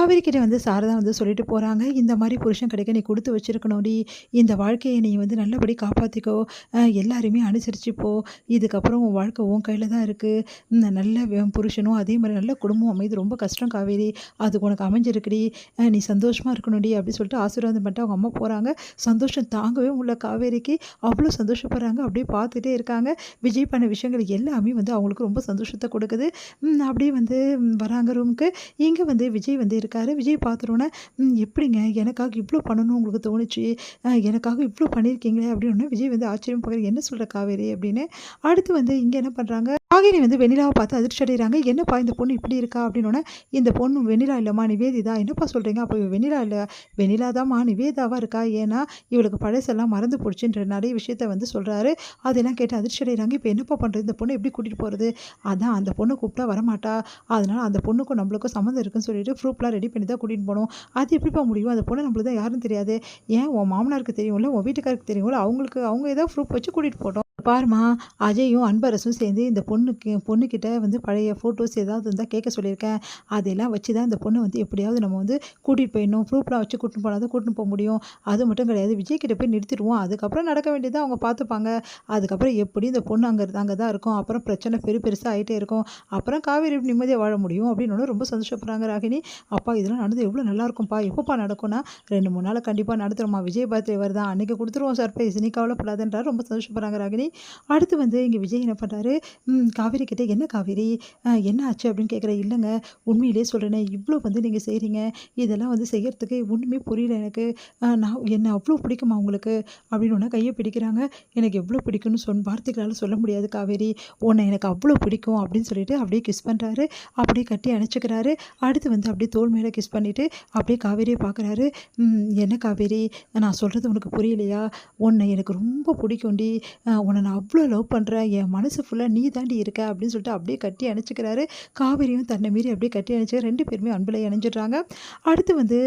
காவேரி கிட்ட சாரதா சொல்லிட்டு போறாங்க. இந்த மாரி புருஷன் கிடைக்க நீ குடுத்து வச்சிருக்கணும்டி. இந்த வாழ்க்கைய நீ நல்லபடி காப்பாத்திக்கோ. எல்லாரையுமே அனுசரிச்சு போ. இதுக்கப்புறம் உன் வாழ்க்கை உன் கையில தான் இருக்கு. நல்ல புருஷனும் அதே மாரி நல்ல குடும்பம் அமையுது ரொம்ப கஷ்டம் காவேரி. அது உனக்கு அமைஞ்சிருக்குடி. நீ சந்தோஷமா இருக்கணும்டி அப்டி சொல்லிட்டு ஆசீர்வாதம் பண்ணிட்டு அவங்க அம்மா போறாங்க. சந்தோஷம் தாங்கவே முடியல காவேரிக்கு. அவ்ளோ சந்தோஷப்படுறாங்க. அப்படியே பார்த்துட்டே இருக்காங்க. விஜய் பண்ண விஷயங்கள் எல்லாமே அவங்களுக்கு ரொம்ப சந்தோஷத்த கொடுக்குது. அப்படியே வராங்க ரூமுக்கு. இங்க விஜய் இருக்காரு. விஜய் பார்த்துட்டோனே, எப்படிங்க எனக்காக இவ்ளோ பண்ணணும்னு உங்களுக்கு தோணுச்சு? எனக்காக இவ்ளோ பண்ணியிருக்கீங்களே!" அப்படின்னோனே விஜய் ஆச்சரியமா பார்க்குறாரு. "என்ன சொல்ற காவேரி?" அப்படின்னு. அடுத்து இங்க என்ன பண்றாங்க, ராகினி வெண்ணிலாவ பார்த்து அதிர்ச்சி அடையறாங்க. "என்னப்பா இந்த பொண்ணு இப்படி இருக்கா?" அப்படின்னோனே, "இந்த பொண்ணு வெண்ணிலா இல்லம்மா, நிவேதிதா." "என்னப்பா சொல்றீங்க? அப்ப இவ வெண்ணிலா இல்ல. வெண்ணிலா தாம்மா, நிவேதாவா இருக்கா. ஏன்னா, இவளுக்கு பழசெல்லாம் மறந்து போச்சுன்ற நெறைய விஷயத்த சொல்றாரு." அதெல்லாம் கேட்டு அதிர்ச்சி அடையறாங்க. "இப்ப என்னப்பா பண்றது? இந்த பொண்ண எப்படி கூட்டிட்டு போறது?" "அதான் அந்த பொண்ணு கூப்பிட்டா வரமாட்டா. அதனால அந்த பொண்ணுக்கும் நம்மளுக்கும் சம்மந்தம் இருக்குன்னு சொல்லிட்டு ப்ரூஃப்லாம் ரெடி பண்ணி தான் கூட்டிட்டு போனோம்." "அது எப்படிப்பா முடியும்? அந்த பொண்ணு நம்மளுக்கு தான் யாருன்னு தெரியாது." "ஏன் உன் மாமனாருக்கு தெரியும்ல, உன் வீட்டுக்காருக்கு தெரியும்ல, அவங்களுக்கு அவங்க ஏதாவது ப்ரூஃப் வச்சு கூட்டிட்டு போட்டும்." "பாரும்மா, அஜயும் அன்பரசும் சேர்ந்து இந்த பொண்ணுகிட்ட பழைய ஃபோட்டோஸ் ஏதாவது இருந்தா கேட்க சொல்லியிருக்கேன். அதெல்லாம் வச்சு தான் இந்த பொண்ண எப்படியாவது நம்ம கூட்டிட்டு போயிடணும். ப்ரூஃப்லாம் வச்சு கூட்டிட்டு போனா தான் கூட்டிட்டு போ முடியும். அது மட்டும் கிடையாது, விஜய் கிட்ட போய் நிறுத்திடுவோம். அதுக்கப்புறம் நடக்க வேண்டியத அவங்க பார்த்துப்பாங்க. அதுக்கப்புறம் எப்படியும் இந்த பொண்ணு அங்க தான் இருக்கும். அப்புறம் பிரச்சனை பெருசா ஆயிட்டே இருக்கும். அப்புறம் காவேரி நிம்மதியா வாழ முடியும்." அப்படின்னு ரொம்ப சந்தோஷப்படுறாங்க ராகினி. "அப்பா இதெல்லாம் நடந்தா எவ்வளோ நல்லாயிருக்கும்ப்பா. எப்பப்பா நடக்கும்னா?" "2, 3 நாள்ல கண்டிப்பா நடத்துறோம்மா. விஜய் பர்த்டே வருதா, அன்னைக்கு குடுத்துருவோம் சர்ப்ரைஸ். நீ கவலைப்படாதன்றாரு." ரொம்ப சந்தோஷப்படுறாங்க ராகினி. அடுத்து இங்க விஜய் என்ன பண்றாரு, காவேரி கிட்ட, "என்ன காவேரி, என்ன ஆச்சு?" அப்படின்னு கேட்குறேன். "இல்லங்க, உண்மையிலேயே சொல்றேனே, இவ்ளோ நீங்க செய்றீங்க. இதெல்லாம் செய்யறதுக்கு ஒண்ணுமே புரியல எனக்கு. நான் என்ன அவ்ளோ பிடிக்குமா உங்களுக்கு?" அப்படின்னோனே கைய பிடிக்கிறாங்க. "எனக்கு எவ்ளோ பிடிக்கும்னு வார்த்தைகளால சொல்ல முடியாது காவேரி. உன்ன எனக்கு அவ்ளோ பிடிக்கும்." அப்படின்னு சொல்லிட்டு அப்படியே கிஸ் பண்றாரு. அப்படியே கட்டி அணைச்சுக்கிறாரு. அடுத்து அப்படியே தோள் மேல கிஸ் பண்ணிட்டு அப்படியே காவேரியை பார்க்குறாரு. "என்ன காவேரி, நான் சொல்றது உனக்கு புரியலையா? உன்னை எனக்கு ரொம்ப பிடிக்கும்டி. உன்னை நான் அவ்ளோ லவ் பண்றேன். என் மனசு ஃபுல்லா நீ தாண்டி இருக்க." அப்படின்னு சொல்லிட்டு அப்படியே கட்டி அணைச்சுக்கிறாரு. காவேரியும் தன்னை மீறி அப்படியே கட்டி அணைச்சு 2 பேருமே அன்புல இணைஞ்சிடுறாங்க. அடுத்து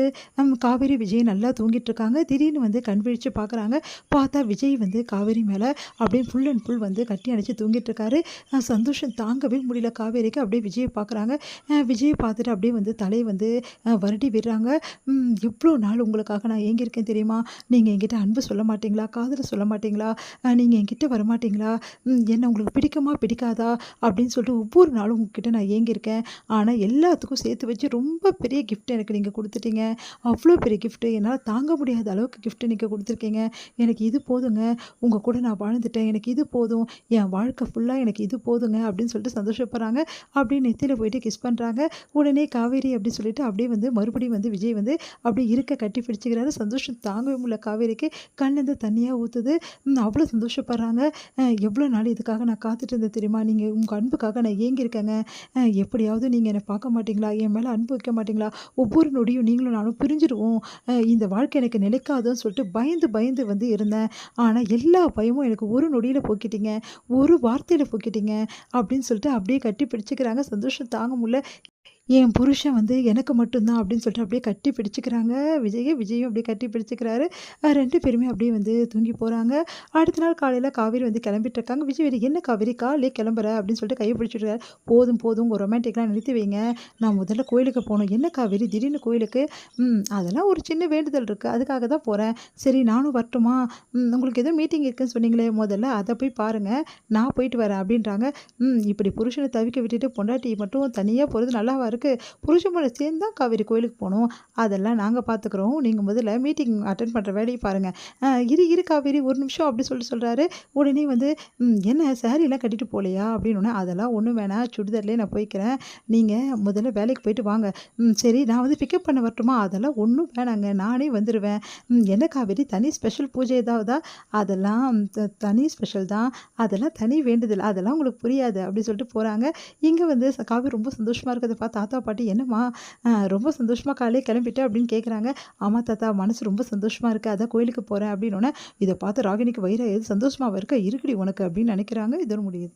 காவேரி, விஜய் நல்லா தூங்கிட்டு இருக்காங்க. திடீர்னு கண் விழிச்சு பார்க்குறாங்க. பார்த்தா விஜய் காவேரி மேல அப்படியே ஃபுல் அண்ட் ஃபுல் கட்டி அணைச்சு தூங்கிட்டு இருக்காரு. சந்தோஷம் தாங்கவே முடியல காவேரிக்கு. அப்படியே விஜய பார்க்குறாங்க. விஜய பார்த்துட்டு அப்படியே தலைய வருடி விடுறாங்க. "எவ்ளோ நாள் உங்களுக்காக நான் ஏங்கியிருக்கேன் தெரியுமா? நீங்க என்கிட்ட அன்பு சொல்ல மாட்டீங்களா? காதல சொல்ல மாட்டீங்களா? நீங்க என்கிட்ட வரமாட்டீங்களா? என்ன உங்களுக்கு பிடிக்குமா? பிடிக்காதா?" அப்படின்னு சொல்லிட்டு ஒவ்வொரு நாளும் உங்ககிட்ட நான் ஏங்கியிருக்கேன். ஆனா எல்லாத்துக்கும் சேர்த்து வச்சு ரொம்ப பெரிய கிஃப்ட் எனக்கு நீங்க குடுத்துட்டீங்க. அவ்ளோ பெரிய கிஃப்ட், என்னால தாங்க முடியாத அளவுக்கு கிஃப்ட் நீங்க குடுத்துருக்கீங்க. எனக்கு இது போதுங்க. உங்க கூட நான் வாழ்ந்துட்டேன். எனக்கு இது போதும். என் வாழ்க்கை ஃபுல்லா எனக்கு இது போதுங்க." அப்படின்னு சொல்லிட்டு சந்தோஷப்படுறாங்க. அப்படியே நெத்தியில போயிட்டு கிஸ் பண்றாங்க. உடனே காவேரி அப்படி சொல்லிட்டு அப்படியே மறுபடியும் விஜய் அப்படியே இருக்க கட்டி பிடிச்சுக்கிறாரு. சந்தோஷம் தாங்கவே முடியல காவேரிக்கு. கண்லேருந்து தண்ணியா ஊத்துது. அவ்வளோ சந்தோஷப்படுறாங்க. "எவ்வளோ நாள் இதுக்காக நான் காத்துட்டு இருந்தேன் தெரியுமா? நீங்க உங்க அன்புக்காக நான் ஏங்கியிருக்கேங்க. எப்படியாவது நீங்க என்ன பார்க்க மாட்டீங்களா? என் மேல அன்பு வைக்க மாட்டீங்களா? ஒவ்வொரு நொடியும் நீங்களும் நானும் பிரிஞ்சுருவோம். இந்த வாழ்க்கை எனக்கு நிலைக்காதுன்னு சொல்லிட்டு பயந்து பயந்து இருந்தேன். ஆனா எல்லா பயமும் எனக்கு ஒரு நொடியில போக்கிட்டீங்க. ஒரு வார்த்தையில போக்கிட்டீங்க." அப்படின்னு சொல்லிட்டு அப்படியே கட்டி பிடிச்சுக்கிறாங்க. சந்தோஷம் தாங்க முடியல. என் புருஷன் எனக்கு மட்டும் தான் அப்படின்னு சொல்லிட்டு அப்படியே கட்டி பிடிச்சுக்கிறாங்க விஜயும் அப்படியே கட்டி பிடிச்சுக்கிறாரு. 2 பேருமே அப்படியே தூங்கி போறாங்க. அடுத்த நாள் காலையில காவேரி கிளம்பிட்டு இருக்காங்க. விஜய் வேற, "என்ன காவேரி காலையிலே கிளம்புற?" அப்படின்னு சொல்லிட்டு கைய பிடிச்சுட்டு, "போதும் போதும் உங்க ரொமான்டிக்லாம் நிறுத்தி வைங்க. நான் முதல்ல கோயிலுக்கு போணும்." "என்ன காவேரி திடீர்னு கோயிலுக்கு?" அதெல்லாம் ஒரு சின்ன வேண்டுதல் இருக்கு. அதுக்காக தான் போறேன்." "சரி நானும் வரட்டுமா? உங்களுக்கு ஏதோ மீட்டிங் இருக்குன்னு சொன்னீங்களே, முதல்ல அத போய் பாருங்க. நான் போயிட்டு வரேன்." அப்படின்றாங்க. இப்படி புருஷன தவிக்க விட்டுட்டு பொண்டாட்டி மட்டும் தனியா போறது நல்லாவா இருக்கு? புருஷன் கூட சேர்ந்து தான் காவேரி கோயிலுக்கு போணும். அதெல்லாம் நாங்க பார்த்துக்குறோம். நீங்க முதல்ல மீட்டிங் அட்டெண்ட் பண்ற வேலைய பாருங்க." இரு காவேரி ஒரு நிமிஷம்." அப்படி சொல்றாரு. உடனே "என்ன சாரீலாம் கட்டிட்டு போலையா?" அப்படின்னோனே, "அதெல்லாம் ஒண்ணும் வேணாம். சுடிதார்லயே நான் போய்க்கிறேன். நீங்க முதல்ல வேலைக்கு போயிட்டு வாங்க." சரி நான் பிக்கப் பண்ண வரட்டுமா?" "அதெல்லாம் ஒண்ணும் வேணாங்க. நானே வந்துருவேன்." "என்ன காவேரி தனி ஸ்பெஷல் பூஜை ஏதாவதா?" "அதெல்லாம் தனி ஸ்பெஷல் தான். அதெல்லாம் தனி வேண்டுதல். அதெல்லாம் உங்களுக்கு புரியாது." அப்படி சொல்லிட்டு போறாங்க. இங்க காவேரி ரொம்ப சந்தோஷமா இருக்கிறத பார்த்து தாத்தா, பாட்டி, "என்னம்மா ரொம்ப சந்தோஷமா காலையிலே கிளம்பிட்ட?" அப்படின்னு கேட்குறாங்க. "ஆமா தாத்தா, மனசு ரொம்ப சந்தோஷமா இருக்கு. அதான் கோயிலுக்கு போறேன்." அப்படின்னோனே, இத பார்த்து ராகினிக்கு வயிறாயிருது. "சந்தோஷமாவா இருக்க? இருக்குடி உனக்கு." அப்படின்னு நினைக்கிறாங்க. இதோட முடியுது.